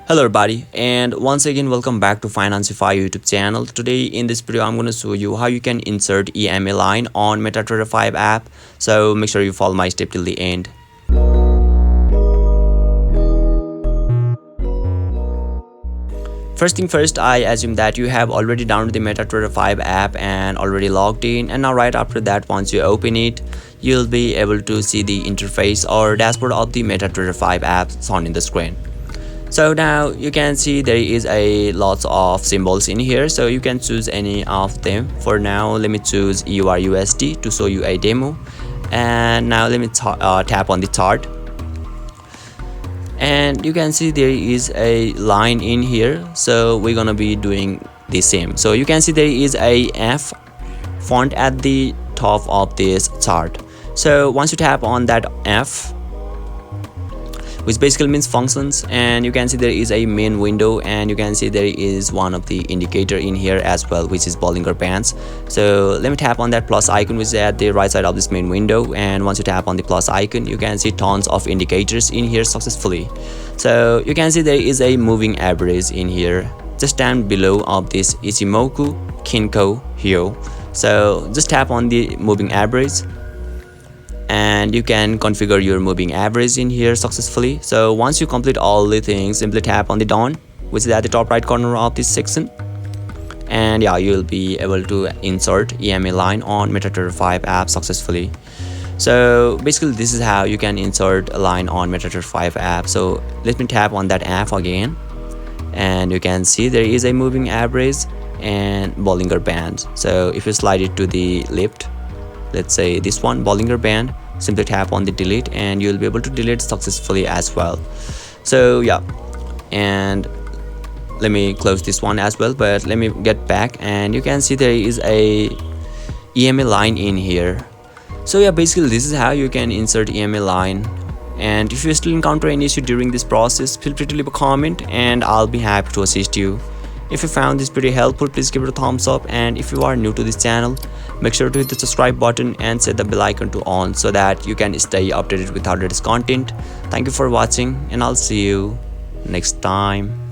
Hello everybody, and once again welcome back to Financify YouTube channel. Today in this video I'm going to show you how you can insert EMA line on Metatrader 5 app. So make sure you follow my step till the end. First thing first, I assume that you have already downloaded the Metatrader 5 app and already logged in, and now right after that, once you open it, you'll be able to see the interface or dashboard of the Metatrader 5 app shown in the screen. So now you can see there is a lots of symbols in here, so you can choose any of them. For now let me choose EURUSD to show you a demo, and now let me tap on the chart, and you can see there is a line in here, so we're gonna be doing the same. So you can see there is a F font at the top of this chart. So once you tap on that F, which basically means functions, and you can see there is a main window, and you can see there is one of the indicator in here as well, which is Bollinger Bands. So let me tap on that plus icon, which is at the right side of this main window, and once you tap on the plus icon, you can see tons of indicators in here successfully. So you can see there is a moving average in here just down below of this Ichimoku Kinko Hyo. So just tap on the moving average, and you can configure your moving average in here successfully. So once you complete all the things, simply tap on the done, which is at the top right corner of this section, and yeah, you'll be able to insert EMA line on Metatrader 5 app successfully. So basically this is how you can insert a line on Metatrader 5 app. So let me tap on that app again, and you can see there is a moving average and Bollinger Band. So if you slide it to the left, let's say this one, Bollinger Band, simply tap on the delete, and you'll be able to delete successfully as well. So yeah, and let me close this one as well, but let me get back, and you can see there is a EMA line in here. So yeah, basically this is how you can insert EMA line. And if you still encounter any issue during this process, feel free to leave a comment and I'll be happy to assist you. If you found this video helpful, please give it a thumbs up, and if you are new to this channel, make sure to hit the subscribe button and set the bell icon to on so that you can stay updated with our latest content. Thank you for watching, and I'll see you next time.